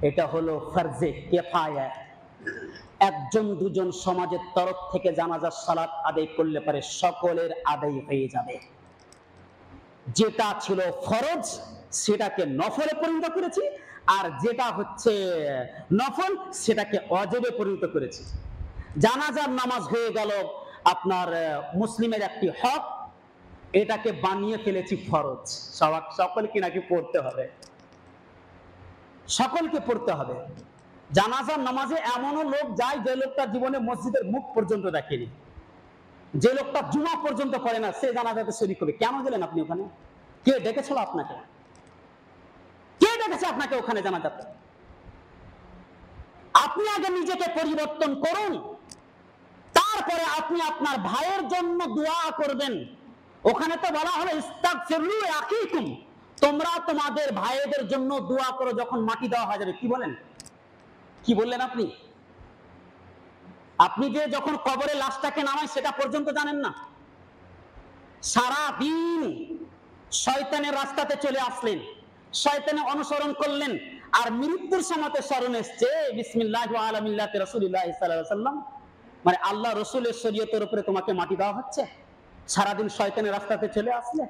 এটা হলো ফরজে কিফায়া। একজন দুজন সমাজের তরফ থেকে জানাজার সালাত আদায় করলে পারে সকলের আদায় হয়ে যাবে। যেটা ছিল ফরজ সেটাকে নফলে পরিণত করেছি, আর যেটা হচ্ছে নফল সেটাকে ওয়াজিবে পরিণত করেছি। জানাজার নামাজ হয়ে গেল আপনার মুসলিমের একটি হক, এটাকে বানিয়ে ফেলেছি ফরজ। সকলকে নাকি পড়তে হবে, সকলকে পড়তে হবে। জানাজার নামাজে এমনও লোক যায় যে লোকটা জীবনে মসজিদের মুখ পর্যন্ত দেখেনি, যে লোকটা জুমা পর্যন্ত পড়ে না, সে জানাজাতে শরীক হবে। কেন গেলেন আপনি ওখানে? কে ডেকেছিল আপনাকে? কে ডেকেছে আপনাকে ওখানে জানাজাতে? আপনি আগে নিজেকে পরিবর্তন করুন, তারপরে আপনি আপনার ভাইয়ের জন্য দোয়া করবেন। ওখানে তো বলা হলো ইস্তাগফিরু লিআখিকুম, তোমরা তোমাদের ভাইদের জন্য দোয়া করো যখন মাটি দেওয়া হয়ে যাবে। কি বলেন? কি বললেন আপনি? আপনি যে যখন কবরে লাশটাকে নামাই সেটা পর্যন্ত জানেন না। সারা দিন শয়তানের রাস্তাতে চলে আসলেন, শয়তানের অনুসরণ করলেন, আর মৃত্যুর সময়তে স্মরণ এসছে বিসমিল্লাহি ওয়া আলা মিল্লাতি রাসূলিল্লাহি সাল্লাল্লাহু আলাইহি ওয়াসাল্লাম, মানে আল্লাহ রসুলের শরীয়তের উপরে তোমাকে মাটি দেওয়া হচ্ছে, সারাদিন শয়তানের রাস্তাতে চলে আসলে।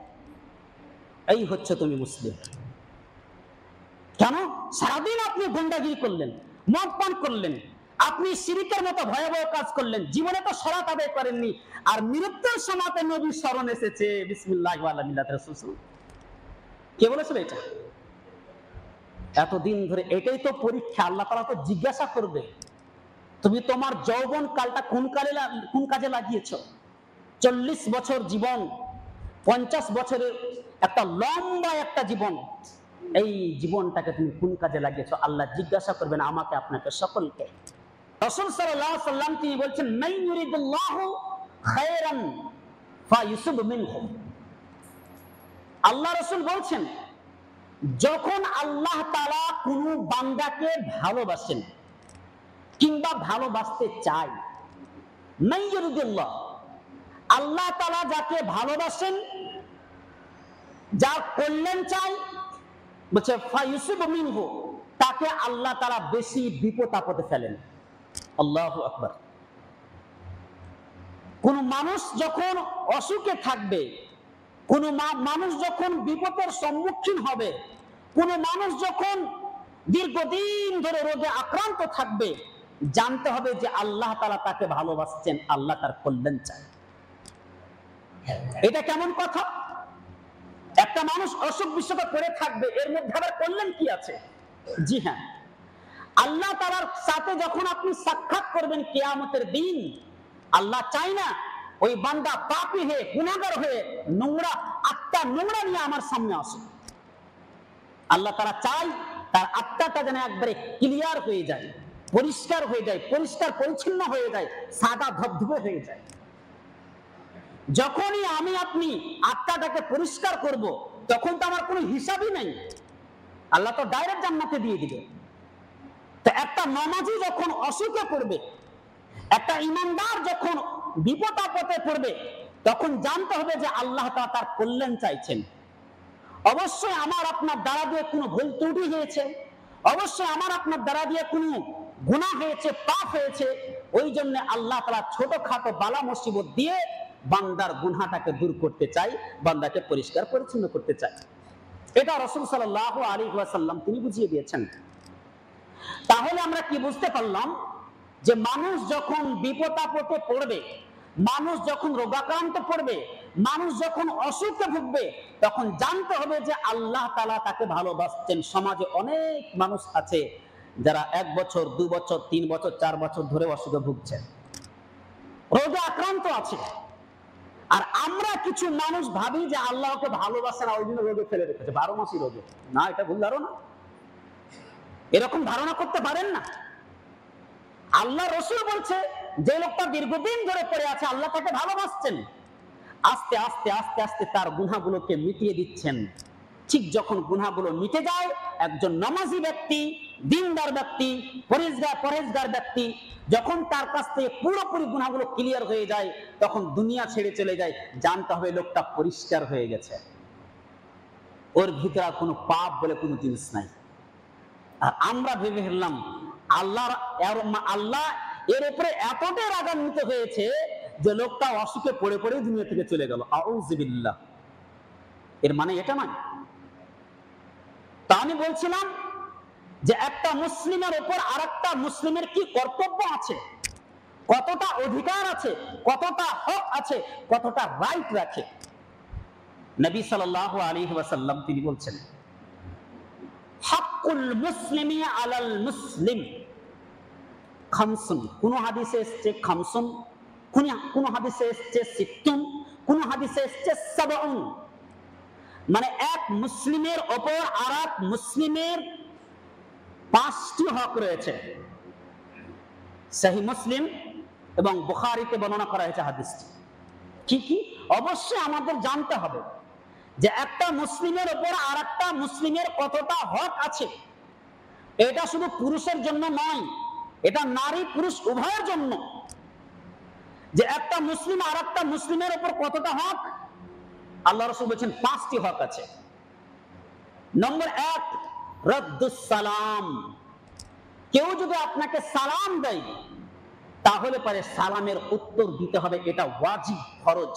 এই হচ্ছে তুমি মুসলিম। কেন? সারাদিন আপনি গুন্ডাগিরি করলেন, মদ পান করলেন, আপনি শিরকের মতো ভয়াবহ কাজ করলেন, জীবনে তো সালাত আদায় করেননি, আর মৃত্যুর সময়তে নবীর স্মরণ এসেছে বিসমিল্লাহি ওয়া আলা মিল্লাতি রাসূলিল্লাহ। কে বলেছিল এটা? এতদিন ধরে এটাই তো পরীক্ষা। আল্লাহ তাআলা তো জিজ্ঞাসা করবে, তুমি তোমার যৌবন কালটা কোন কাজে লাগিয়েছ? 40 বছর জীবন, 50 বছরের একটা লম্বা একটা জীবন, এই জীবনটাকে তুমি কোন কাজে লাগিয়েছো? আল্লাহ জিজ্ঞাসা করবেন আমাকে, আপনাকে, সকলকে। রাসূল সাল্লাল্লাহু আলাইহি ওয়াসাল্লাম তিনি বলছেন মান ইউরিদুল্লাহু খায়রান ফায়ুসিব মিনহু। আল্লাহ রাসূল বলছেন যখন আল্লাহ তাআলা কোন বান্দাকে ভালোবাসেন কিংবা ভালোবাসতে চায়, মান ইউরিদুল্লাহ, আল্লাহ তাআলা যাকে ভালোবাসেন, যার কল্যাণ চাই, বলছে ফায়ুসিব মিনহু, তাকে আল্লাহ তাআলা বেশি বিপদ আপদে ফেলেন। আল্লাহু আকবার। কোন মানুষ যখন অসুখে থাকবে, কোন মানুষ যখন বিপদের সম্মুখীন হবে, কোন মানুষ যখন দীর্ঘদিন ধরে রোগে আক্রান্ত থাকবে, জানতে হবে যে আল্লাহ তাআলা তাকে ভালোবাসছেন, আল্লাহ তার কল্যাণ চায়। এটা কেমন কথা? একটা মানুষ অসুখ বিসুখে পড়ে থাকবে, এর মধ্যে আবার কল্যাণ কি আছে? জি হ্যাঁ, আল্লাহ তাআলার সাথে যখন আপনি সাক্ষাৎ করবেন কিয়ামতের দিন, আল্লাহ চায় না ওই বান্দা পাপী হয়ে, গুনাহগার হয়ে, নোংরা আত্মা নোংরা নিয়ে আমার সামনে আসে। আল্লাহ তাআলা চায় তার আত্মাটা যেন একবারে ক্লিয়ার হয়ে যায়, পরিষ্কার হয়ে যায়, পরিষ্কার পরিচ্ছন্ন হয়ে যায়, সাদা ধবধবে হয়ে যায়। যখনই আমি আপনি আত্মাটাকে পরিষ্কার করব, তখন তো আমার কোনো হিসাবই নাই, আল্লাহ তো ডাইরেক্ট জান্নাতে দিয়ে দিবে। তো একটা নামাজি যখন অসুখে পড়বে, একটা ঈমানদার যখন বিপদ আপদে পড়বে, তখন জানতে হবে যে আল্লাহ তাআলা তার কল্যাণ চাইছেন। অবশ্যই আমার আপনার দ্বারা দিয়ে কোনো ভুল ত্রুটি হয়েছে, অবশ্যই আমার আপনার দ্বারা দিয়ে কোনো গুনাহ হয়েছে, পাপ হয়েছে, ওই জন্য আল্লাহ তাআলা ছোটখাটো বালা মুসিবত দিয়ে বান্দার গুনাহটাকে দূর করতে চাই, বান্দাকে পরিষ্কার পরিচ্ছন্ন করতে চাই। এটা রাসূল সাল্লাল্লাহু আলাইহি ওয়াসাল্লাম তিনি বুঝিয়ে দিয়েছেন। তাহলে আমরা কি বুঝতে পারলাম? যে মানুষ যখন বিপদ আপদে পড়বে, মানুষ যখন রোগাক্রান্ত পড়বে, মানুষ যখন অসুখে ভুগবে, তখন জানতে হবে যে আল্লাহ তাআলা তাকে ভালোবাসছেন। সমাজে অনেক মানুষ আছে যারা 1 বছর, 2 বছর, 3 বছর, 4 বছর ধরে অসুখে ভুগছে, রোগে আক্রান্ত আছে। আর আমরা কিছু মানুষ ভাবি যে আল্লাহকে ভালোবাসে না, ওই জন্য রোগে ফেলে রেখেছে, 12 মাসই রোগে। না, এটা ভুল ধারণা। এরকম ধারণা করতে পারেন না। আল্লাহ রসুল বলছে যে লোকটা দীর্ঘদিন ধরে পড়ে আছে, আল্লাহ তাকে ভালোবাসছেন, আস্তে আস্তে আস্তে আস্তে তার গুনাহগুলোকে মিটিয়ে দিচ্ছেন। ঠিক যখন গুনাহগুলো মিটে যায়, একজন নামাজি ব্যক্তি, দিনদার ব্যক্তি, পরেজগার ব্যক্তি যখন তার কাছ থেকে পুরোপুরি গুনাহগুলো ক্লিয়ার হয়ে যায়, তখন দুনিয়া ছেড়ে চলে যায়, জানতে হবে লোকটা পরিষ্কার হয়ে গেছে, ওর ভিতরে কোনো পাপ বলে কোনো জিনিস নাই। আর আমরা ভেবে ফেললাম আল্লাহ এর উপরে এতটাই রাগান্বিত হয়েছে যে লোকটা অসুখে পড়ে পড়ে দুনিয়া থেকে চলে গেল। আউযুবিল্লাহ। এর মানে এটা নয়। তা আমি বলছিলাম যে একটা মুসলিমের উপর আরেকটা মুসলিমের কি কর্তব্য আছে, কতটা অধিকার আছে, কতটা হক আছে, কতটা রাইট রাখে। নবী সাল্লাল্লাহু আলাইহি ওয়াসাল্লাম তিনি বলছেন, হাক্কুল মুসলিমি আলাল মুসলিম খামসুন। কোন হাদিসে এসেছে খামসুন, কোন হাদিসে এসেছে সিত্তুন, কোন হাদিসে এসেছে সাবউন। মানে এক মুসলিমের ওপর আরেক মুসলিমের 5টি হক রয়েছে। সহিহ মুসলিম এবং বুখারীতে বর্ণনা করা হয়েছে হাদিসটি। কি কি? অবশ্যই আমাদের জানতে হবে যে একটা মুসলিমের ওপর আরেকটা মুসলিমের কতটা হক আছে। এটা শুধু পুরুষের জন্য নয়, এটা নারী পুরুষ উভয়ের জন্য। যে একটা মুসলিম আরেকটা মুসলিমের ওপর কতটা হক, আল্লাহ রাসূল বলেছেন 5টি হক আছে। নম্বর 1, রদ্দুস সালাম। কেউ যদি আপনাকে সালাম দেয় তাহলে পরে সালামের উত্তর দিতে হবে, এটা ওয়াজিব, ফরজ।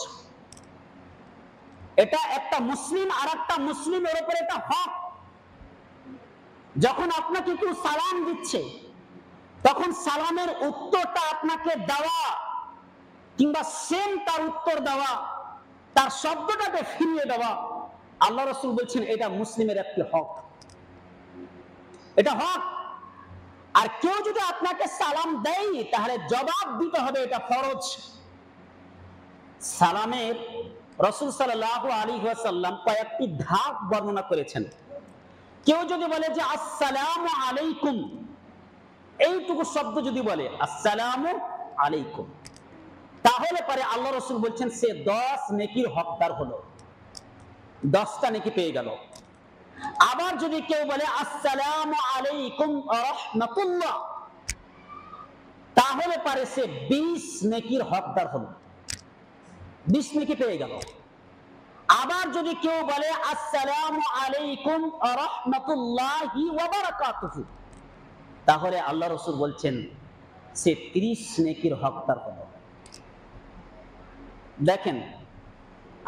এটা একটা মুসলিম আরেকটা মুসলিমের উপর এটা হক। যখন আপনাকে কেউ সালাম দিচ্ছে তখন সালামের উত্তরটা আপনাকে দেওয়া কিংবা সেম তার উত্তর দেওয়া, তার শব্দটাকে ফিরিয়ে দেওয়া, আল্লাহ রাসূল বলছেন এটা মুসলিমের একটি হক, এটা হক। আর কেউ যদি আপনাকে সালাম দেয় তাহলে জবাব দিতে হবে, এটা ফরজ। সালামের রাসূল সাল্লাল্লাহু আলাইহি ওয়াসাল্লাম কয়েকটি ধাপ বর্ণনা করেছেন। কেউ যদি বলে যে আসসালামু আলাইকুম, এইটুকু শব্দ যদি বলে আসসালামু আলাইকুম, তাহলে পরে আল্লাহ রাসূল বলছেন সে 10 নেকির হকদার হলো, 10টা নেকি পেয়ে গেল। আবার যদি কেউ বলে আসসালামু আলাইকুম ওয়া রাহমাতুল্লাহ, তাহলে পরে সে 20 নেকির হকদার হলো, 20 নেকি পেয়ে গেল। আবার যদি কেউ বলে আসসালামু আলাইকুম ওয়া রাহমাতুল্লাহি ওয়া বারাকাতুহু, তাহলে আল্লাহ রাসূল বলছেন সে 30 নেকির হকদার হলো। দেখেন,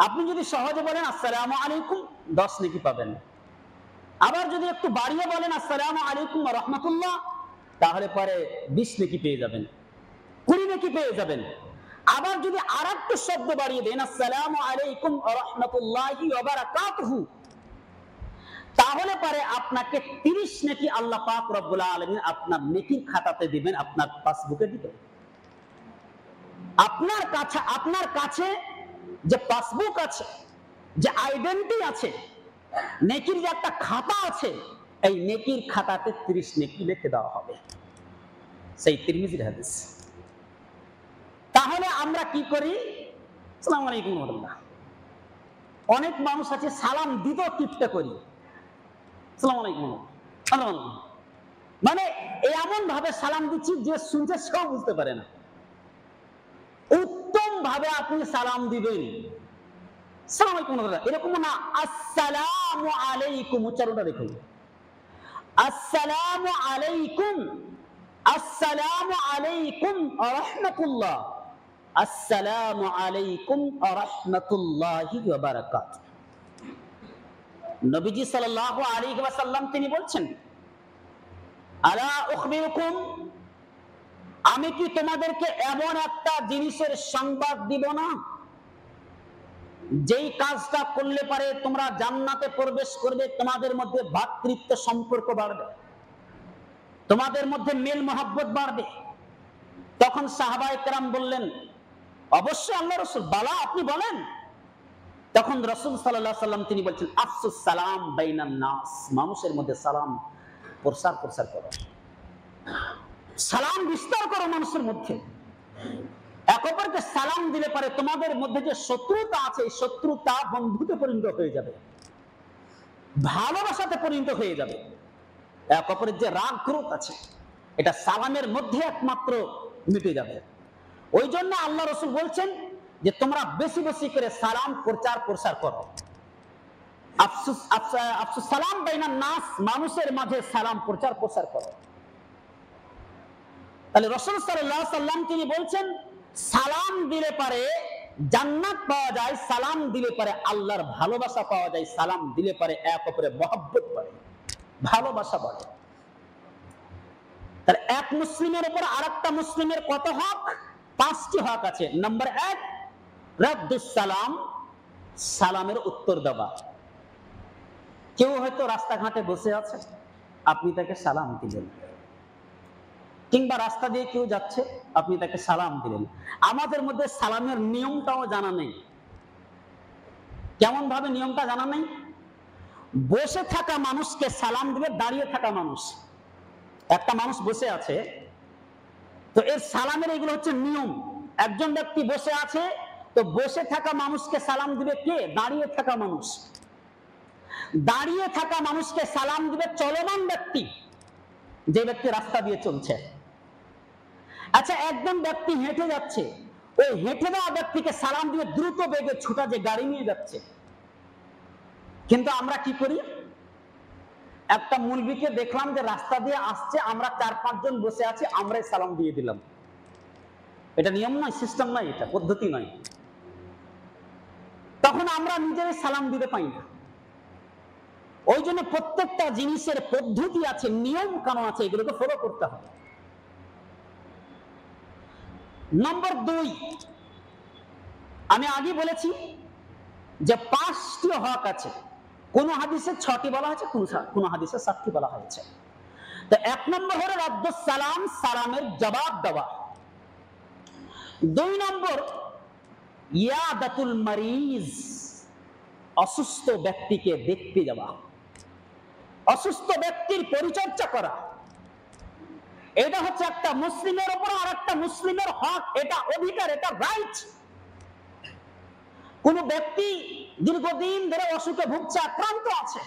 আপনি যদি সহজে বলেন আসসালামু আলাইকুম 10 নেকি পাবেন। আবার যদি একটু বাড়িয়ে বলেন আসসালামু আলাইকুম ওয়া রাহমাতুল্লাহ, তাহলে পরে 20 নেকি পেয়ে যাবেন, 20 নেকি পেয়ে যাবেন। আবার যদি আরেকটু শব্দ বাড়িয়ে দেন আসসালামু আলাইকুম ওয়া রাহমাতুল্লাহি ওয়া বারাকাতুহু, তাহলে পরে আপনাকে 30 নেকি আল্লাহ পাক রব্বুল আলামিন আপনার নেকির খাতাতে দিবেন, আপনার পাসবুকে দিবেন। আপনার কাছে যে পাসবুক আছে, যে আইডেন্টি আছে, নেকির যে একটা খাতা আছে, এই নেকির খাতাতে 30 নেকি লিখে দেওয়া হবে। সেই তিরমিজির হাদিস। তাহলে আমরা কি করি? আসসালামু আলাইকুম ওয়া রাহমাতুল্লাহ। অনেক মানুষ আছে সালাম দিতেও কিপটা করি, আসসালামু আলাইকুম, মানে এমন ভাবে সালাম দিচ্ছি যে শুনছে সেও বুঝতে পারে না। উত্তম ভাবে আপনি সালাম দিবেন, আসসালামু আলাইকুম, এরকম না আসসালামু আলাইকুম, উচ্চারণটা দেখুন, আসসালামু আলাইকুম, আসসালামু আলাইকুম ওয়া রাহমাতুল্লাহ, আসসালামু আলাইকুম ওয়া রাহমাতুল্লাহি ওয়া বারাকাতুহু। নবীজি সাল্লাল্লাহু আলাইহি ওয়াসাল্লাম তিনি বলছেন, আলা উখবিরুকুম, আমি কি তোমাদেরকে এমন একটা জিনিসের সংবাদ দিব না যেই কাজটা করলে পারে তোমরা জান্নাতে প্রবেশ করবে, তোমাদের মধ্যে ভ্রাতৃত্ব সম্পর্ক বাড়বে, তোমাদের মধ্যে মেল মহব্বত বাড়বে। তখন সাহাবায়ে কেরাম বললেন, অবশ্যই আল্লাহ রাসূল, বালা আপনি বলেন। তখন রাসূল সাল্লাল্লাহু আলাইহি ওয়াসাল্লাম তিনি বলছেন, আফসুস সালাম বাইনান নাস, মানুষের মধ্যে সালাম প্রসার করো, সালাম বিস্তার করো মানুষের মধ্যে। এক অপরকে সালাম দিলে পারে তোমাদের মধ্যে যে শত্রুতা আছে, এই শত্রুতা বন্ধুতে পরিণত হয়ে যাবে, ভালোবাসাতে পরিণত হয়ে যাবে। এক অপরের যে রাগ ক্রোধ আছে, এটা সালামের মধ্যে একমাত্র মিটে যাবে। ওই জন্য আল্লাহ রাসূল বলছেন যে তোমরা বেশি বেশি করে সালাম প্রচার প্রসার করো। আফসুস আফসুস সালাম বাইনান নাস, মানুষের মাঝে সালাম প্রচার প্রসার করো। তাহলে রাসূল সাল্লাল্লাহু আলাইহি সাল্লাম তিনি বলছেন সালাম দিলে পারে জান্নাত পাওয়া যায়, সালাম দিলে পারে আল্লাহর ভালোবাসা পাওয়া যায়, সালাম দিলে পারে এক অপরের মহব্বত বাড়ে, ভালোবাসা বাড়ে। তাহলে এক মুসলিমের উপর আরেকটা মুসলিমের কত হক? 5টি হক আছে। নাম্বার 1 রাদ্দুস সালাম, সালামের উত্তর দেওয়া। কেউ হয়তো রাস্তাঘাটে বসে আছে, আপনি তাকে সালাম দিলেন, কিংবা রাস্তা দিয়ে কেউ যাচ্ছে, আপনি তাকে সালাম দিলেন। আমাদের মধ্যে সালামের নিয়মটাও জানা নেই। কেমন ভাবে নিয়মটা জানা নেই? বসে থাকা মানুষকে সালাম দিবে দাঁড়িয়ে থাকা মানুষ। একটা মানুষ বসে আছে, তো এর সালামের এগুলো হচ্ছে নিয়ম। একজন ব্যক্তি বসে আছে, তো বসে থাকা মানুষকে সালাম দিবে কে? দাঁড়িয়ে থাকা মানুষ। দাঁড়িয়ে থাকা মানুষকে সালাম দিবে চলমান ব্যক্তি, যে ব্যক্তি রাস্তা দিয়ে চলছে। আচ্ছা, একজন ব্যক্তি হেঁটে যাচ্ছে, ওই হেঁটে যাওয়া ব্যক্তিকে সালাম দিয়ে দ্রুত বেগে ছুটা যে গাড়ি নিয়ে যাচ্ছে। কিন্তু আমরা কি করি? একটা মুলবিকে দেখলাম যে রাস্তা দিয়ে আসছে, আমরা 4-5 জন বসে আছি, আমরাই সালাম দিয়ে দিলাম। এটা নিয়ম নয়, সিস্টেম নয়, এটা পদ্ধতি নয়। তখন আমরা নিজেরাই সালাম দিতে পাই না। ওই জন্য প্রত্যেকটা জিনিসের পদ্ধতি আছে, নিয়ম কানুন আছে, এগুলোকে ফলো করতে হবে। নম্বর 2, আমি আগে বলেছি যে 5টি হক আছে। কোন হাদিসে 6টি বলা হয়েছে, কোন হাদিসে 7টি বলা হয়েছে। তো 1 নম্বর হলো রাদ্দুস সালাম, সালামের জবাব দেওয়া। 2 নম্বর ইয়াদাতুল মারিজ, অসুস্থ ব্যক্তিকে দেখতে যাওয়া, অসুস্থ ব্যক্তির পরিচর্যা করা। এটা হচ্ছে একটা মুসলিমের উপর আর একটা মুসলিমের হক, এটা অধিকার, এটা রাইট। কোন ব্যক্তি দীর্ঘদিন ধরে অসুখে ভুগছে, আক্রান্ত আছে,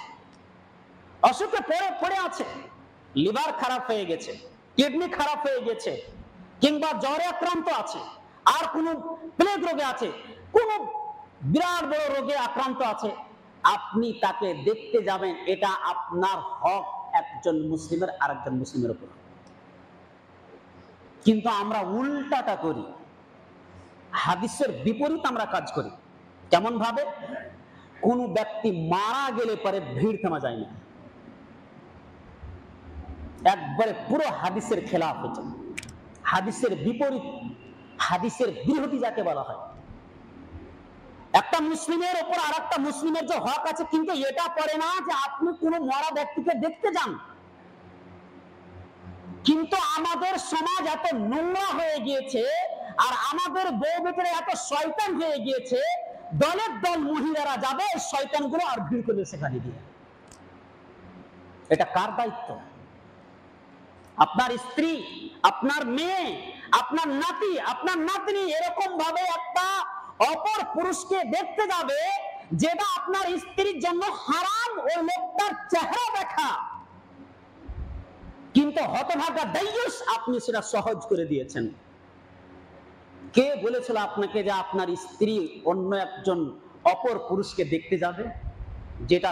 অসুখে পড়ে আছে, লিভার খারাপ হয়ে গেছে, কিডনি খারাপ হয়ে গেছে, কিংবা জ্বরে আক্রান্ত আছে, আর কোন প্লেগ রোগে আছে, কোন বিরাট বড় রোগে আক্রান্ত আছে, আপনি তাকে দেখতে যাবেন, এটা আপনার হক একজন মুসলিমের আরেকজন মুসলিমের উপর। কিন্তু আমরা উল্টাটা করি, হাদিসের বিপরীত আমরা কাজ করি। কেমন ভাবে? কোন ব্যক্তি মারা গেলে পরে ভিড় থামা যায় না, একবারে পুরো হাদিসের খেলাফ হচ্ছে, হাদিসের বিপরীত, হাদিসের বিরোধী যাকে বলা হয়। একটা মুসলিমের উপর আর একটা মুসলিমের যে হক আছে, কিন্তু এটা পড়ে না যে আপনি কোন মরা ব্যক্তিকে দেখতে যান। কিন্তু আমাদের সমাজ এত নোংরা হয়ে গিয়েছে, আর আমাদের বউ বেটারা এত শয়তান হয়ে গিয়েছে, দলের দল মহিলারা যাবে, শয়তানগুলো আর ভিড় করবে সেখানে গিয়ে। এটা কার দায়িত্ব? আপনার স্ত্রী, আপনার মেয়ে, আপনার নাতি, আপনার নাতনি এরকম ভাবে একটা অপর পুরুষকে দেখতে যাবে যেটা আপনার স্ত্রীর জন্য হারাম, ওই লোকটার চেহারা দেখা। কিন্তু হতভাগা দাইয়ুস, আপনি সেটা সহজ করে দিয়েছেন। কে বলেছিল আপনাকে যে আপনার স্ত্রী অন্য একজন অপর পুরুষকে দেখতে যাবে, যেটা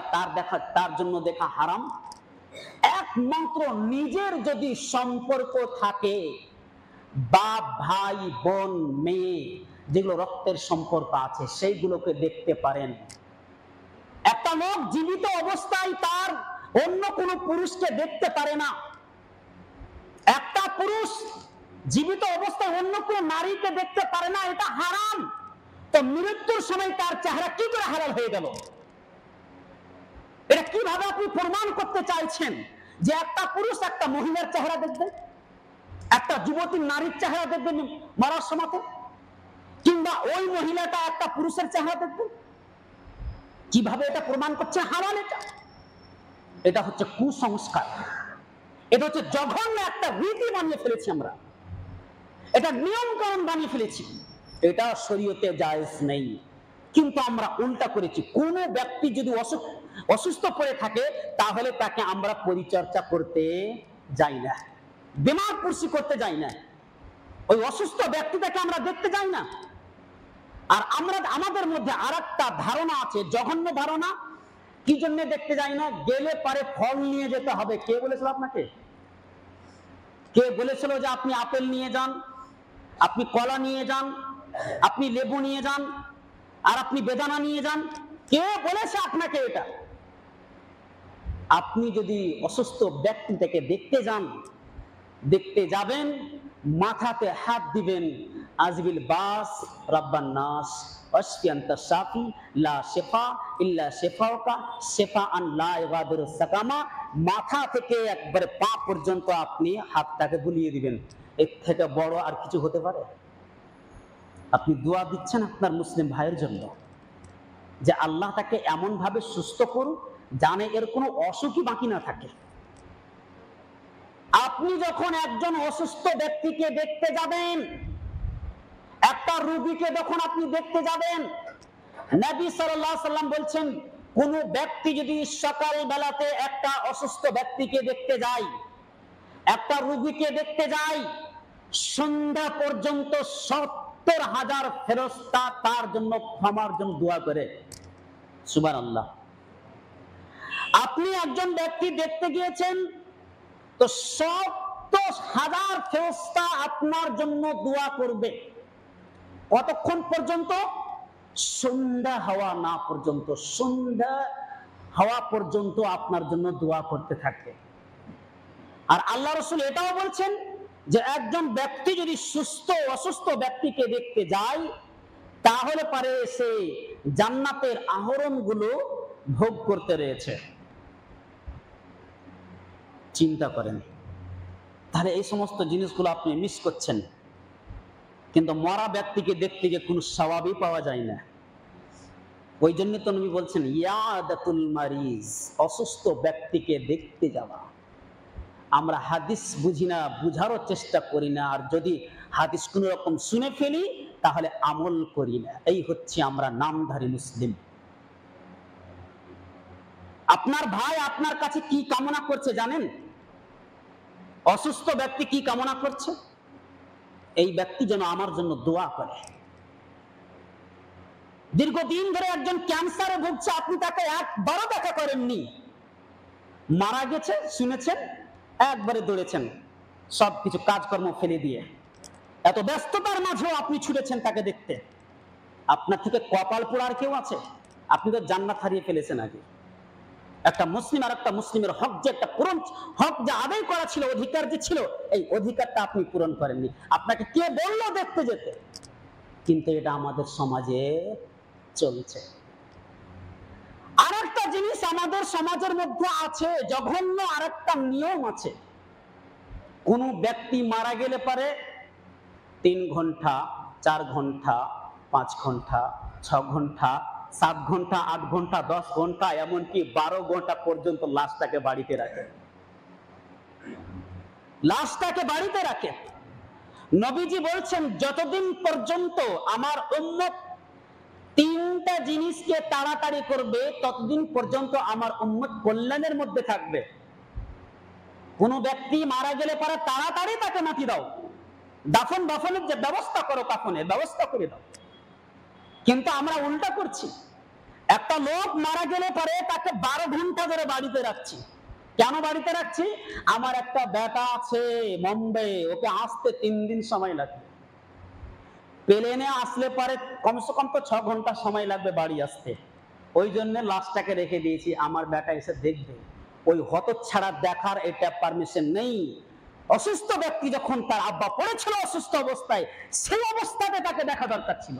তার জন্য দেখা হারাম? একমাত্র নিজের যদি সম্পর্ক থাকে, বাপ ভাই বোন মেয়ে, যেগুলো রক্তের সম্পর্ক আছে, সেইগুলোকে দেখতে পারেন। একটা লোক জীবিত অবস্থায় তার অন্য কোনো পুরুষকে দেখতে পারে না। একটা পুরুষ জীবিত অবস্থায় অন্য কোনো নারীকে দেখতে পারে না, এটা হারাম। তো মৃত্যুর সময় তার চেহারা কি করে হালাল হয়ে গেল? এটা কিভাবে আপনি প্রমাণ করতে চাইছেন যে একটা পুরুষ একটা মহিলার চেহারা দেখবে, একটা যুবতী নারীর চেহারা দেখবে মরার সময়, কিংবা ওই মহিলাটা একটা পুরুষের চেহারা দেখবে? কিভাবে এটা প্রমাণ করছে হালাল? এটা হচ্ছে কুসংস্কার, এটা হচ্ছে জঘন্য একটা রীতি বানিয়ে ফেলেছি আমরা, এটা নিয়ম কানুন বানিয়ে ফেলেছি, এটা শরীয়তে জায়েজ নেই। কিন্তু আমরা উল্টা করেছি। কোন ব্যক্তি যদি অসুস্থ পড়ে থাকে, তাহলে তাকে আমরা পরিচর্যা করতে যাই না, বিমার পুরসি করতে যাই না, ওই অসুস্থ ব্যক্তিটাকে আমরা দেখতে যাই না। আর আমাদের মধ্যে আরেকটা ধারণা আছে, জঘন্য ধারণা, কি জন্য দেখতে যাই না? গেলে পারে ফল নিয়ে যেতে হবে। কে বলেছিল আপনাকে? কে বলেছিল যে আপনি আপেল নিয়ে যান, আপনি কলা নিয়ে যান, আপনি লেবু নিয়ে যান, আর আপনি বেদানা নিয়ে যান? কে বলেছে আপনাকে এটা? আপনি যদি অসুস্থ ব্যক্তিটাকে দেখতে যান, দেখতে যাবেন, মাথাতে হাত দিবেন, আজবিল বাস রাব্বান নাস ওয়াশফি আনতা শাফি লা শিফা ইল্লা শিফাউকা শিফাআন লা ইগাদিরু সাকামা, মাথা থেকে একবারে পা পর্যন্ত আপনি হাতটাকে বুলিয়ে দিবেন। এর থেকে বড় আর কিছু হতে পারে? আপনি দোয়া দিচ্ছেন আপনার মুসলিম ভাইয়ের জন্য যে আল্লাহ তাকে এমন ভাবে সুস্থ করুক জানে এর কোনো অসুখই বাকি না থাকে। আপনি যখন একজন অসুস্থ ব্যক্তিকে দেখতে যাবেন, একটা রোগীকে যখন আপনি দেখতে যাবেন, নবী সাল্লাল্লাহু আলাইহি সাল্লাম বলছেন, কোন ব্যক্তি যদি সকাল বেলাতে একটা অসুস্থ ব্যক্তিকে দেখতে যায়, একটা রোগীকে দেখতে যায়, সন্ধ্যা পর্যন্ত 70,000 ফেরেশতা তার জন্য ক্ষমার জন্য দোয়া করে। সুবহানাল্লাহ। আপনি একজন ব্যক্তি দেখতে গিয়েছেন, তো 70,000 ফেরেশতা আপনার জন্য দোয়া করবে। কতক্ষণ পর্যন্ত? সন্ধ্যা হওয়া না পর্যন্ত। সন্ধ্যা হওয়া পর্যন্ত আপনার জন্য দোয়া করতে থাকে। আর আল্লাহ রাসূল এটাও বলছেন যে একজন ব্যক্তি যদি অসুস্থ ব্যক্তিকে দেখতে যায়, তাহলে পারে সে জান্নাতের আহরণগুলো ভোগ করতে রয়েছে। চিন্তা করেন, তাহলে এই সমস্ত জিনিসগুলো আপনি মিস করছেন। কিন্তু মরা ব্যক্তিকে দেখতে গিয়ে কোনো সওয়াবই পাওয়া যায় না। ওই জন্য তো নবী বলছেন ইয়াদাতুল মারিজ, অসুস্থ ব্যক্তিকে দেখতে যাওয়া। আমরা হাদিস বুঝি না, বুঝারও চেষ্টা করি না, আর যদি হাদিস কোনো রকম শুনে ফেলি তাহলে আমল করি না। এই হচ্ছে আমরা নামধারী মুসলিম। আপনার ভাই আপনার কাছে কি কামনা করছে জানেন? অসুস্থ ব্যক্তি কি কামনা করছে? এই ব্যক্তি যেন আমার জন্য দোয়া করে। দীর্ঘদিন ধরে একজন ক্যান্সারে ভুগছে, আপনি তাকে একবারও দেখা করেননি, মারা গেছে শুনেছেন, একবারে দৌড়েছেন সবকিছু কাজকর্ম ফেলে দিয়ে। এত ব্যস্ততার মাঝেও আপনি ছুটেছেন তাকে দেখতে। আপনার থেকে কপাল পোড়ার কেউ আছে? আপনি তো জান্নাত হারিয়ে ফেলেছেন আগে। একটা মুসলিম আর একটা মুসলিমের হক যে একটা পূরণ, হক যে আদায় করা ছিল, অধিকার যে ছিল, এই অধিকারটা আপনি পূরণ করেননি। আপনাকে কে বললো দেখতে যেতে? কিন্তু এটা আমাদের সমাজে চলছে। আর একটা জিনিস আমাদের সমাজের মধ্যে আছে, জঘন্য আর একটা নিয়ম আছে। কোন ব্যক্তি মারা গেলে পারে 3 ঘন্টা, 4 ঘন্টা, 5 ঘন্টা, 6 ঘন্টা, 7 ঘন্টা, 8 ঘন্টা, 10 ঘন্টা, এমনকি 12 ঘন্টা পর্যন্ত লাশটাকে বাড়িতে রাখে। লাশটাকে বাড়িতে রাখে। নবীজি বলছেন, যতদিন পর্যন্ত আমার উম্মত 3টা জিনিসকে তাড়াতাড়ি করবে, ততদিন পর্যন্ত আমার উম্মত কল্যাণের মধ্যে থাকবে। কোন ব্যক্তি মারা গেলে পরে তাড়াতাড়ি তাকে মাটি দাও, দাফনের যে ব্যবস্থা করো, কাফনের ব্যবস্থা করে দাও। কিন্তু আমরা উল্টা করছি। একটা লোক মারা গেলে পরে তাকে 12 ঘন্টা ধরে বাড়িতে রাখছি। কেন বাড়িতে রাখছি? আমার একটা বেটা আছে মুম্বাই, ওকে আসতে 3 দিন সময় লাগবে। প্লেনে আসলে পরে কমসে কম তো 6 ঘন্টা সময় লাগবে বাড়ি আসতে। ওই জন্য লাশটাকে রেখে দিয়েছি, আমার বেটা এসে দেখবে। ওই হতচ্ছাড়া দেখার এটা পারমিশন নেই। অসুস্থ ব্যক্তি যখন তার আব্বা পড়েছিল অসুস্থ অবস্থায়, সেই অবস্থাতে তাকে দেখা দরকার ছিল।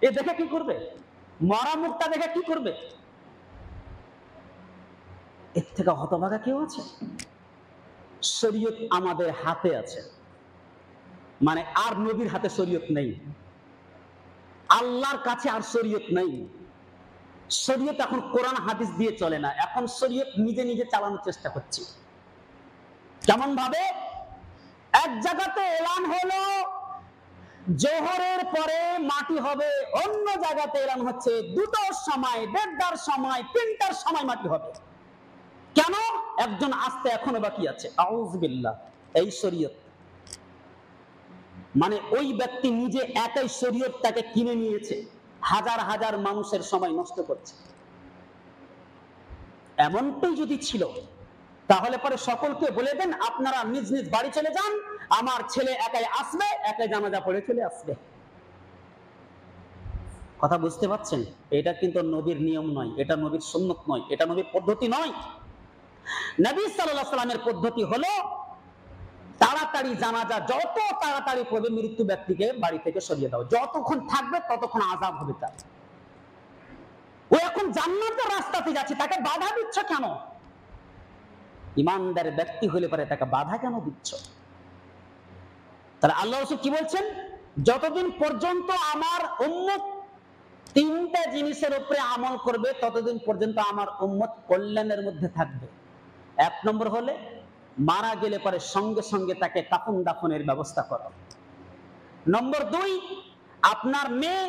এ দেখে কি করবে? মরা মুখটা দেখে কি করবে? এর থেকে হতভাগা কেউ আছে? শরীয়ত আমাদের হাতে আছে, মানে আর নবীর হাতে শরীয়ত নেই, আল্লাহর কাছে আর শরীয়ত নেই। শরীয়ত এখন কোরআন হাদিস দিয়ে চলে না, এখন শরীয়ত নিজে নিজে চালানোর চেষ্টা করছি। কেমন ভাবে? এক জায়গাতে এলান হলো জোহরের পরে মাটি হবে, অন্য জায়গাতে এলান হচ্ছে 2টার সময়, 1:30টার সময়, 3টার সময় মাটি হবে। কেন? একজন আসতে এখনো বাকি আছে। আউযু বিল্লাহ। এই শরীয়ত মানে ওই ব্যক্তি নিজে একাই শরীয়তটাকে কিনে নিয়েছে, হাজার হাজার মানুষের সময় নষ্ট করছে। এমনটাই যদি ছিল, তাহলে পরে সকলকে বলে দেন আপনারা নিজ নিজ বাড়ি চলে যান, আমার ছেলে একাই আসবে, একাই জানাজা পড়ে চলে আসবে। কথা বুঝতে পারছেন? এটা কিন্তু নবীর নিয়ম নয়, এটা নবীর সুন্নত নয়, এটা নবীর পদ্ধতি নয়। নবী সাল্লাল্লাহু আলাইহি ওয়াসাল্লামের পদ্ধতি হলো তাড়াতাড়ি জানাজা যত তাড়াতাড়ি পড়বে মৃত্যু ব্যক্তিকে বাড়ি থেকে সরিয়ে দাও, যতক্ষণ থাকবে ততক্ষণ আযাব হবে তার। ও এখন জান্নাতের রাস্তাতে যাচ্ছে, তাকে বাধা দিচ্ছ কেন? ইমানদার ব্যক্তি হলে পরে তাকে বাধা কেন দিচ্ছ? তাহলে আল্লাহ রাসূল কি বলছেন? যতদিন পর্যন্ত আমার উম্মত তিনটা জিনিসের উপরে আমল করবে ততদিন পর্যন্ত আমার উম্মত কল্যাণের মধ্যে থাকবে। এক নম্বর হলে মারা গেলে পরে সঙ্গে সঙ্গে তাকে কাফন দাফনের ব্যবস্থা করো। নম্বর দুই, আপনার মেয়ে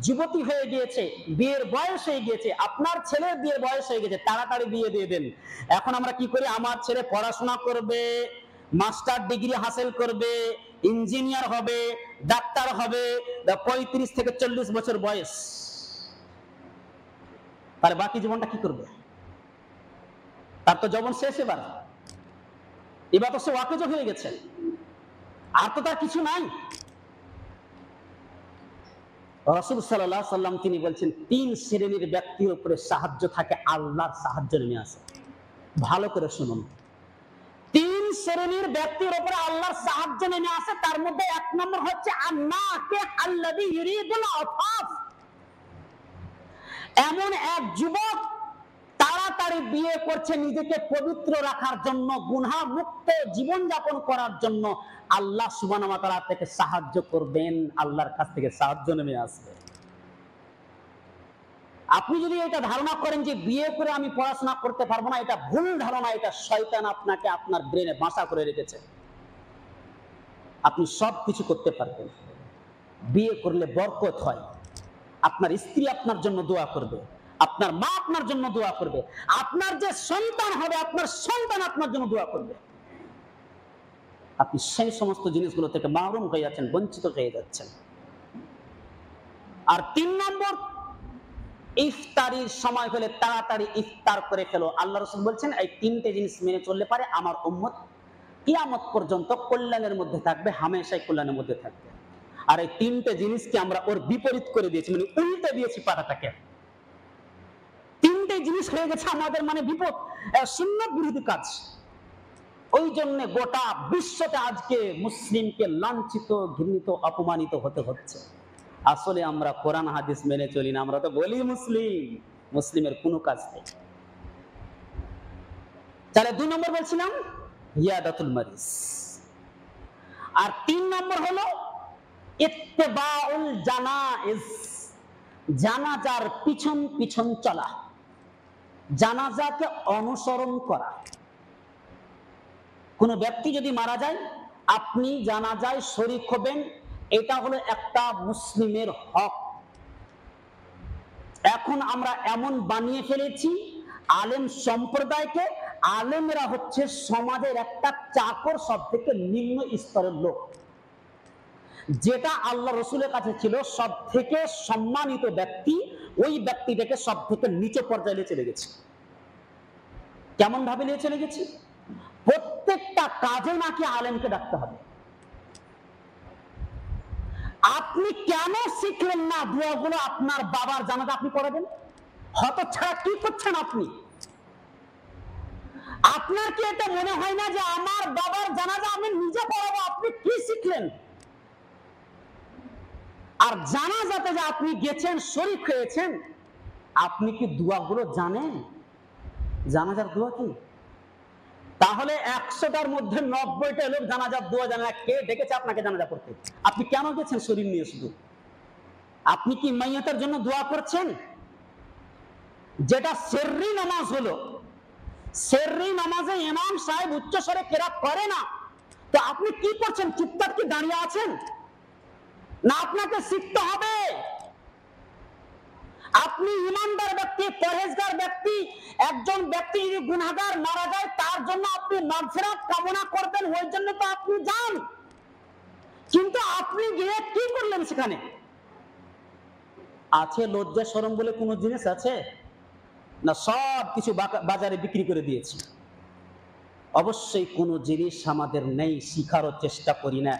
যুবতী হয়ে গিয়েছে, বিয়ের বয়স হয়ে গিয়েছে, আপনার ছেলের বিয়ের বয়স হয়ে গেছে, তাড়াতাড়ি বিয়ে দিয়ে দেন। এখন আমরা কি করি? আমার ছেলে পড়াশোনা করবে, মাস্টার ডিগ্রি হাসিল করবে, ইঞ্জিনিয়ার হবে, ডাক্তার হবে, 35 থেকে 40 বছর বয়স, তাহলে বাকি জীবনটা কি করবে? তার তো যৌবন শেষ, এবার তো সে ওয়াকেজ হয়ে গেছে, আর তো তার কিছু নাই। রাসূল সাল্লাল্লাহু আলাইহি ওয়াসাল্লাম তিনি বলছেন 3 শ্রেণীর ব্যক্তির উপরে সাহায্য থাকে, আল্লাহর সাহায্য নেমে আসে। ভালো করে শুনুন, 3 শ্রেণীর ব্যক্তির উপরে আল্লাহর সাহায্য নেমে আসে। তার মধ্যে 1 নম্বর হচ্ছে আন্নাকে আল্লাযী ইউরিদুল আফাফ। এমন এক যুবক তাড়াতাড়ি বিয়ে করছে নিজেকে পবিত্র রাখার জন্য, গুনাহ মুক্ত জীবন যাপন করার জন্য। আল্লাহ সুবহানাহু ওয়া তাআলা তাকে সাহায্য করবেন, আল্লাহর কাছ থেকে সাহায্য নেমে আসবে। আপনি যদি এটা ধারণা করেন যে বিয়ে করে আমি পড়াশোনা করতে পারবো না, এটা ভুল ধারণা, এটা শয়তান আপনাকে আপনার ব্রেনে বাসা করে রেখেছে। আপনি সব কিছু করতে পারবেন। বিয়ে করলে বরকত হয়, আপনার স্ত্রী আপনার জন্য দোয়া করবে, আপনার মা আপনার জন্য দোয়া করবে, আপনার যে সন্তান হবে আপনার সন্তান আপনার জন্য দোয়া করবে। আপনি সেই সমস্ত জিনিসগুলো থেকে মাহরুম হয়ে যাচ্ছেন, বঞ্চিত হয়ে যাচ্ছেন। আর 3 নম্বর, ইফতারির সময় হলে তাড়াতাড়ি ইফতার করে ফেলো। আল্লাহ রাসূল বলছেন এই 3টে জিনিস মেনে চললে পারে আমার উম্মত কিয়ামত পর্যন্ত কল্যাণের মধ্যে থাকবে, হামেশাই কল্যাণের মধ্যে থাকবে। আর এই 3টে জিনিসকে আমরা ওর বিপরীত করে দিয়েছি, মানে উল্টে দিয়েছি পাতাটাকে। 3টে জিনিস হয়ে গেছে আমাদের মানে বিপদ, সুন্নাত বিরোধী কাজ। ওই জন্য গোটা বিশ্বতে আজকে মুসলিমকে লাঞ্ছিত, ঘৃণিত, অপমানিত হতে হচ্ছে। আসলে আমরা কোরআন হাদিস মেনে চলি না, আমরা তো বলি মুসলিম, মুসলিমের কোনো কাজ নেই। তাহলে 2 নম্বর বলছিলাম ইয়াদাতুল মারিস, আর 3 নম্বর হলো ইত্তেবাউল জানাইজ, জানাজার পিছন পিছন চলা, জানাজাকে অনুসরণ করা। কোন ব্যক্তি যদি মারা যায় আপনি জানাজায় শরীক হবেন, এটা হলো একটা মুসলিমের হক। এখন আমরা এমন বানিয়ে ফেলেছি আলেম সম্প্রদায়কে, আলেমরা হচ্ছে সমাজের একটা চাকর, সব থেকে নিম্ন স্তরের লোক। যেটা আল্লাহ রসুলের কাছে ছিল সব থেকে সম্মানিত ব্যক্তি, ওই ব্যক্তিটাকে সব থেকে নিচে পর্যায়ে নিয়ে চলে গেছে। কেমন ভাবে নিয়ে চলে গেছি? প্রত্যেকটা কাজে নাকি আলেমকে ডাকতে হবে। আপনি কেন শিখলেন না দোয়াগুলো আপনার বাবার জানাজা আপনি পড়াবেন? হতচ্ছাড়া কি করছেন আপনি? আপনার কি এটা মনে হয় না যে আমার বাবার জানাজা আমি নিজে পড়াবো? আপনি কি শিখলেন? আর জানাজাতে যে আপনি গেছেন, শরীক হয়েছেন, আপনি কি দোয়াগুলো জানেন? জানাজার দোয়া কি? তাহলে 100টার মধ্যে 90টা লোক জানাজার দোয়া জানে না। কে ডেকেছে আপনাকে জানাজা পড়তে? আপনি কেন গেছেন শরীর নিয়ে? শুধু আপনি কি মাইয়াতের জন্য দোয়া করছেন? যেটা সেররি নামাজ হলো, সেররি নামাজে ইমাম সাহেব উচ্চস্বরে কেরাত করে না, তো আপনি কি করছেন? চুপচাপ কি দাঁড়িয়ে আছেন? না, আপনাকে শিখতে হবে। আপনি ইমানদার ব্যক্তি, পরহেজগার ব্যক্তি, একজন ব্যক্তি যদি গুনাহগার মারা যায় তার জন্য আপনি মাগফিরাত কামনা করবেন, ওই জন্য তো আপনি যান। কিন্তু আপনি গিয়ে কি করলেন সেখানে? আছে লজ্জা শরম বলে কোনো জিনিস আছে? না সব কিছু বাজারে বিক্রি করে দিয়েছি? অবশ্যই কোনো জিনিস আমাদের নেই, শিখারও চেষ্টা করি না।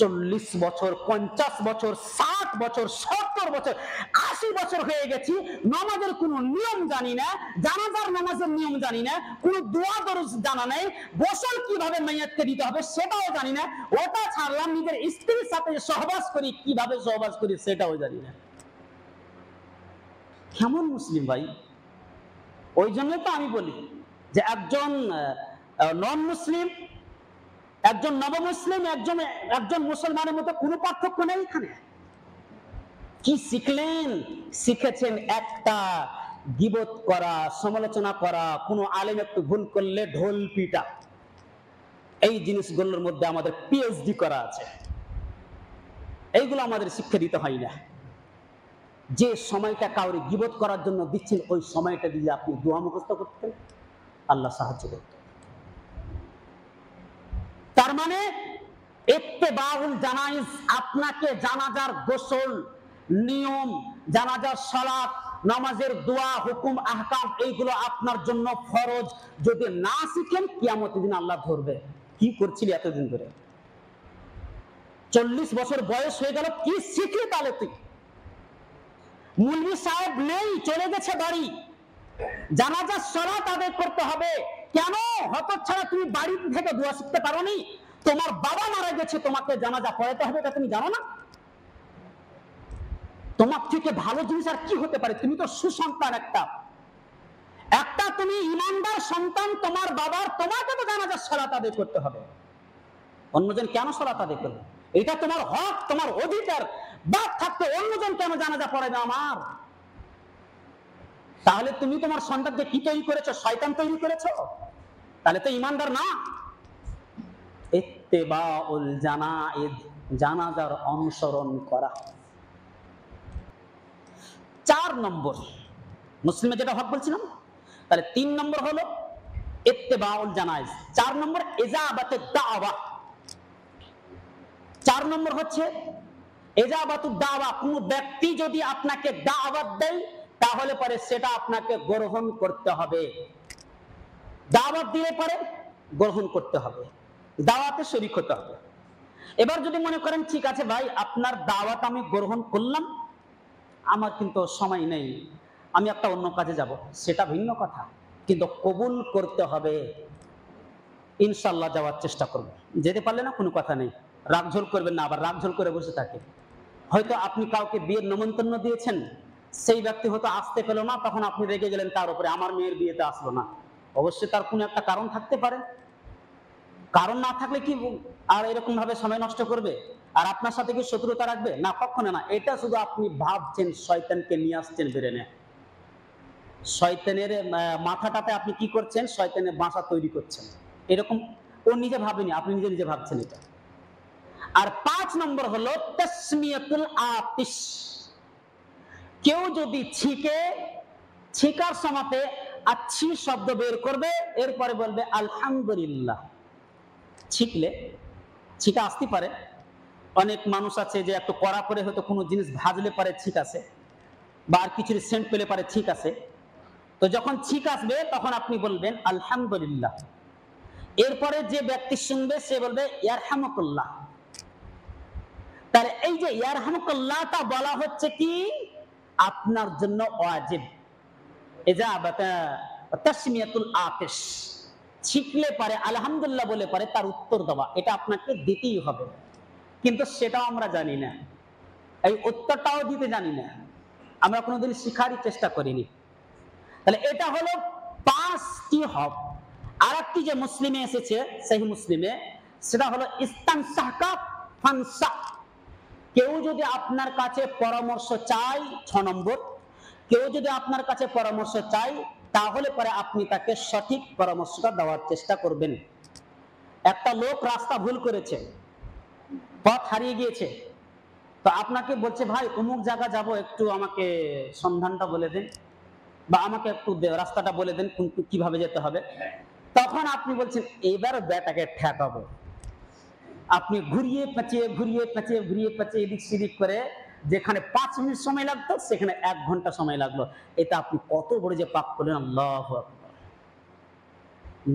40 বছর, 50 বছর, 60 বছর, 70 বছর, 80 বছর হয়ে গেছি, নামাজের কোনো নিয়ম জানি না, জানাজার নামাজের নিয়ম জানি না, কোনো দোয়া দরুদ জানা নেই, গোসল কিভাবে মাইয়াতকে দিতে হবে সেটাও জানি না। ওটা ছাড়লাম, নিজের স্ত্রীর সাথে সহবাস করি কিভাবে সহবাস করি সেটাও জানি না। কেমন মুসলিম ভাই? ওই জন্য তো আমি বলি যে একজন নন মুসলিম, একজন নবমুসলিম, একজন মুসলমানের মধ্যে কোনো পার্থক্য নেই। এখানে কি শিখলেন? শিখেছেন একটা, গীবত করা, সমালোচনা করা, কোনো আলেম একটু ভুল করলে ঢোল পিটা। এই জিনিসগুলোর মধ্যে আমাদের পিএইচডি করা আছে। এইগুলো আমাদের শিক্ষা দিতে হয় না। যে সময়টা কাউরে গীবত করার জন্য দিচ্ছেন, ওই সময়টা দিয়ে আপনি দোয়া মুখস্থ করতেন, আল্লাহ সাহায্য করতেন। তার মানে ইত্তেবাউল জানাইজ, আপনাকে জানাজার গোসল, নিয়ম, জানাজার সালাত, নামাজের দোয়া, হুকুম, আহকাম, এইগুলো আপনার জন্য ফরজ। যদি না শিখেন, কিয়ামতের দিন আল্লাহ ধরবে। কি করছিলি এতদিন ধরে? 40 বছর বয়স হয়ে গেল, কি শিখলি তাহলে তুই? মুলবি সাহেব নেই, চলে গেছে বাড়ি, জানাজার সালাত আদায় করতে হবে। কেন হতচ্ছাড়া তুমি বাড়ি থেকে দোয়া শিখতে পারোনি? তোমার বাবা মারা গেছে, তোমাকে জানাজা পড়াতে হবে, এটা তুমি জানো না? তোমার থেকে ভালো জিনিস আর কি হতে পারে? তুমি তো সুসন্তান একটা, তুমি ইমানদার সন্তান তোমার বাবার, তোমাকে তো জানাজার সালাত আদায় করতে হবে। অন্যজন কেন সালাত আদায় করবে? এটা তোমার হক, তোমার অধিকার। বাপ থাকতে অন্যজন কেন জানাজা পড়াবে আমার? তাহলে তুমি তোমার সন্তানকে কি তৈরি করেছো? শয়তান তৈরি করেছো? তাহলে তো ইমানদার না। ইত্তেবাউল জানাইজ, জানাজার অনুসরণ করা। 4 নম্বর মুসলিমে যেটা হক বলছিলাম, তাহলে 3 নম্বর হলো ইত্তেবাউল জানাইজ, 4 নম্বর ইজাবাতুদ দাওয়া। 4 নম্বর হচ্ছে ইজাবাতুদ দাওয়া। কোন ব্যক্তি যদি আপনাকে দাওয়াত দেয়, তাহলে পরে সেটা আপনাকে গ্রহণ করতে হবে। দাওয়াত দিলে পরে গ্রহণ করতে হবে, দাওয়াতে শরীক হতে হবে। এবার যদি মনে করেন ঠিক আছে ভাই, আপনার দাওয়াত আমি গ্রহণ করলাম, আমার কিন্তু সময় নেই, আমি একটা অন্য কাজে যাব, সেটা ভিন্ন কথা, কিন্তু কবুল করতে হবে। ইনশাআল্লাহ যাওয়ার চেষ্টা করব, যেতে পারলে না কোনো কথা নেই, রাগঝোল করবেন না, আবার রাগঝোল করে বসে থাকে। হয়তো আপনি কাউকে বিয়ের নিমন্ত্রণ দিয়েছেন, সেই ব্যক্তি হয়তো আসতে পেল না, তখন আপনি রেগে গেলেন তার উপরে, আমার মেয়ের বিয়েতে আসলো না। অবশ্যই তার কোনো একটা কারণ থাকতে পারে। কারণ না থাকলে কি আর এরকম ভাবে সময় নষ্ট করবে? আর আপনার সাথে কি শত্রুতা রাখবে? না, কখনো না। এটা শুধু আপনি ভাবছেন, শয়তানকে নিয়ে আসছেন ব্রেনে। শয়তানের মাথাটাতে আপনি কি করছেন? শয়তানের বাসা তৈরি করছেন। এরকম ও নিজে ভাবেনি, আপনি নিজে নিজে ভাবছেন এটা। আর 5 নম্বর হলো তাসমিয়াতুল আতিশ। কেউ যদি ছিকার সময়তে আচ্ছি শব্দ বের করবে, এরপরে বলবে আলহামদুলিল্লাহ। ছিকা আসতে পারে। অনেক মানুষ আছে যে একটু কড়া করে হয়তো কোনো জিনিস ভাজলে পারে ঠিক আছে, বা আর কিছু সেন্ট পেলে পারে ঠিক আছে। তো যখন ছিক আসবে তখন আপনি বলবেন আলহামদুলিল্লাহ। এরপরে যে ব্যক্তি শুনবে সে বলবে ইয়ারহামুকুল্লাহ। তাহলে এই যে ইয়ারহামুকুল্লাহটা বলা হচ্ছে কি আপনার জন্য ওয়াজিব। ইজাবাতা তাসমিয়াতুল আতিশ, ছিকলে পারে আলহামদুলিল্লাহ বলে পারে তার উত্তর দেওয়া, এটা আপনাকে দিতেই হবে। কিন্তু সেটাও আমরা জানি না, এই উত্তরটাও দিতে জানি না, আমরা কোনোদিন শিখারই চেষ্টা করিনি। তাহলে এটা হলো 5টি হক। আর একটি যে মুসলিমে এসেছে, সহিহ মুসলিমে, সেটা হলো ইস্তানসাহকা ফানসাহ। কেউ যদি আপনার কাছে পরামর্শ চায়, 6 নম্বর, কেউ যদি আপনার কাছে পরামর্শ চায়, তাহলে পরে আপনি তাকে সঠিক পরামর্শটা দেওয়ার চেষ্টা করবেন। একটা লোক রাস্তা ভুল করেছে, পথ হারিয়ে গিয়েছে, তো আপনাকে বলছে ভাই অমুক জায়গা যাব, একটু আমাকে সন্ধানটা বলে দেন, বা আমাকে একটু রাস্তাটা বলে দেন কিভাবে যেতে হবে। তখন আপনি বলছেন এবার ব্যাটাকে ঠেকাবো। আপনি ঘুরিয়ে পেঁচিয়ে এদিক সেদিক করে যেখানে 5 মিনিট সময় লাগতো সেখানে 1 ঘন্টা সময় লাগলো। এটা আপনি কত বড় যে পাপ করলেন। আল্লাহু আকবার।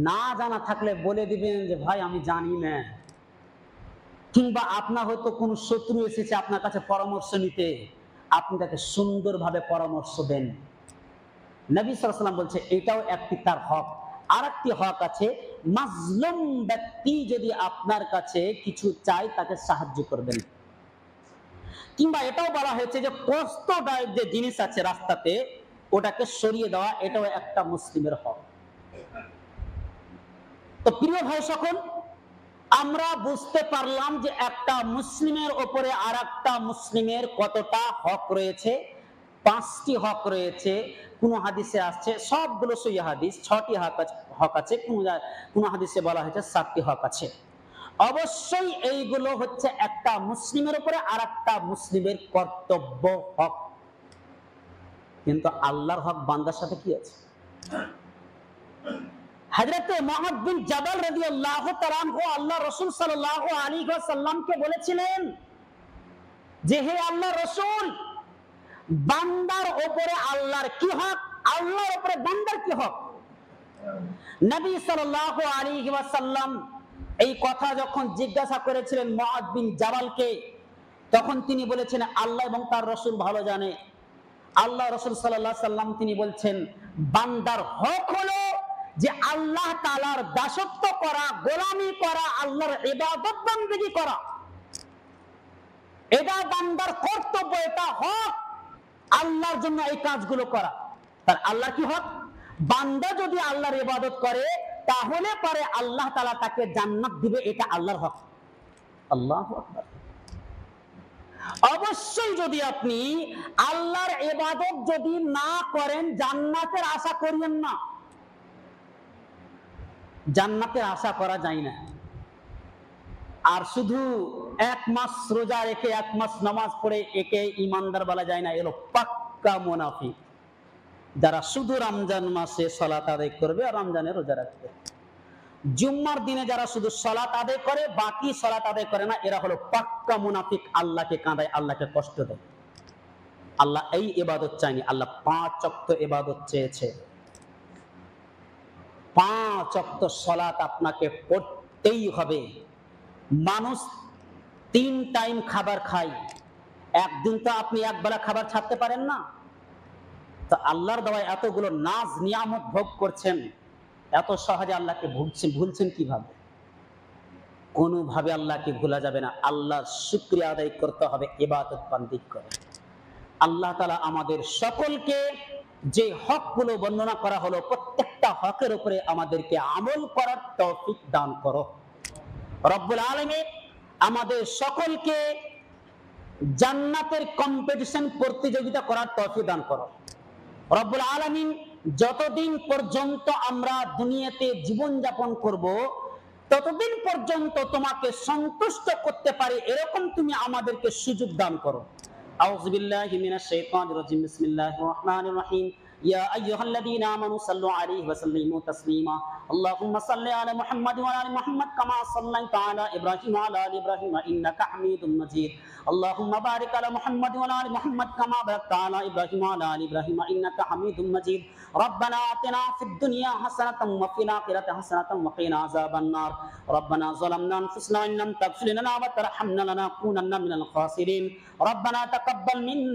না জানা থাকলে বলে দিবেন যে ভাই আমি জানি না, কিংবা আপনার হয়তো কোনো শত্রু এসেছে আপনার কাছে পরামর্শ নিতে, আপনি তাকে সুন্দরভাবে পরামর্শ দেন। নবী সাল্লাল্লাহু আলাইহি ওয়াসাল্লাম বলছে এটাও একটি তার হক। আরেকটি হক আছে, মাজলুম ব্যক্তি যদি আপনার কাছে কিছু চায় তাকে সাহায্য করবেন। কিংবা এটাও বলা হয়েছে যে কষ্টদায়ক যে জিনিস আছে রাস্তাতে ওটাকে সরিয়ে দেওয়া, এটাও একটা মুসলিমের হক। তো প্রিয় ভাই সকল, আমরা বুঝতে পারলাম যে একটা মুসলিমের ওপরে আর একটা মুসলিমের কতটা হক রয়েছে। 5টি হক রয়েছে। কোন হাদিসে আসছে সবগুলো সহিহ হাদিস, 6টি হক আছে, কোন হাদিসে বলা হয়েছে 7টি হক আছে। অবশ্যই এইগুলো হচ্ছে একটা মুসলিমের উপরে আর একটা মুসলিমের কর্তব্য হক। কিন্তু আল্লাহর হক বান্দার সাথে কি আছে? হযরতে মুআয বিন জাবাল রাদিয়াল্লাহু তাআলা আনহু আল্লাহ রাসূল সাল্লাল্লাহু আলাইহি ওয়াসাল্লামকে বলেছিলেন যে হে আল্লাহ রাসূল, বান্দার উপরে আল্লাহর কি হক, আল্লাহর উপরে বান্দার কি হক? নবী সাল্লাল্লাহু আলাইহি ওয়াসাল্লাম এই কথা যখন জিজ্ঞাসা করেছিলেন মুআয বিন জাবালকে, তখন তিনি বলেছেন আল্লাহ এবং তার রাসূল ভালো জানে। আল্লাহ রাসূল সাল্লাল্লাহু আলাইহি ওয়াসাল্লাম তিনি বলছেন বান্দার হক হলো যে আল্লাহ তাআলার দাসত্ব করা, গোলামি করা, আল্লাহর ইবাদত বন্দেগী করা। এটা বান্দার কর্তব্য, এটা হক, আল্লাহর জন্য এই কাজগুলো করা। তার আল্লাহ কি হক? বান্দা যদি আল্লাহর ইবাদত করে তাহলে পরে আল্লাহ তাআলা তাকে জান্নাত দিবে, এটা আল্লাহর হক। আল্লাহু আকবার। অবশ্যই যদি আপনি আল্লাহর ইবাদত যদি না করেন জান্নাতের আশা করিয়েন না। জান্নাতের আশা করা যায় না। আর শুধু 1 মাস রোজা রেখে 1 মাস নামাজ পড়ে একে ইমানদার বলা যায় না, এলো পাক্কা মুনাফিক। যারা শুধু রমজান মাসে সালাত আদায় করবে আর রমজানে রোজা রাখবে, জুম্মার দিনে যারা শুধু সালাত আদায় করে বাকি সালাত আদায় করে না, এরা হলো পাক্কা মুনাফিক। আল্লাহকে কাঁদায়, আল্লাহকে কষ্ট দেয়। আল্লাহ এই ইবাদত চায়নি, আল্লাহ 5 ওয়াক্ত ইবাদত চেয়েছে। 5 ওয়াক্ত সালাত আপনাকে পড়তেই হবে। মানুষ 3 টাইম খাবার খায়, একদিন তো আপনি একবেলা খাবার ছাড়তে পারেন না। তো আল্লাহর দেওয়ায় এতগুলো নাজ নিয়ামত ভোগ করছেন, এত সহজে আল্লাহকে ভুলছেন কিভাবে? কোনোভাবে আল্লাহকে ভোলা যাবে না। আল্লাহর শুকরিয়া আদায় করতে হবে ইবাদত বন্দেগী করে। আল্লাহ তাআলা আমাদের সকলকে যে হকগুলো বর্ণনা করা হলো প্রত্যেকটা হকের উপরে আমাদেরকে আমল করার তৌফিক দান করো। রব্বুল আলামিন আমাদের সকলকে জান্নাতের কম্পিটিশন প্রতিযোগিতা করার তৌফিক দান করো। রব্বুল আলামিন যতদিন পর্যন্ত আমরা দুনিয়াতে জীবন যাপন করব ততদিন পর্যন্ত তোমাকে সন্তুষ্ট করতে পারে এরকম তুমি আমাদেরকে সুযোগ দান করো। আউযু বিল্লাহি মিনাশ শাইতানির রাজিম। বিসমিল্লাহির রহমানির রহিম। ইয়া আইয়ুহাল্লাযীনা আমানু সাল্লু আলাইহি ওয়া সাল্লিমু তাসলিমা। আল্লাহুম্মা সাল্লি আলা মুহাম্মাদ ওয়া আলা মুহাম্মাদ কামা সাল্লাইতা আলা ইব্রাহিম ওয়া আলা আলি ইব্রাহিম ইন্নাকা হামিদুম মাজিদ। আল্লাহুম্মা বারিক আলা মুহাম্মাদ ওয়া আলা আলি মুহাম্মাদ কামা বারাকতা আলা ইব্রাহিম ওয়া আলা আলি ইব্রাহিম ইন্নাকা হামিদুম মাজিদ। রব্বানা আতিনা ফিদ দুনিয়া হাসানাতাও ওয়া ফিল আখিরাতি হাসানাতাও ওয়া কিনা আযাবান নার। রব্বানা যালামনা আনফুসানা ওয়া ইন লাম তাগফির লানা ওয়া তারহামনা লানাকুনান্না মিনাল খাসিরিন। রব্বানা তাকাব্বাল মিন্না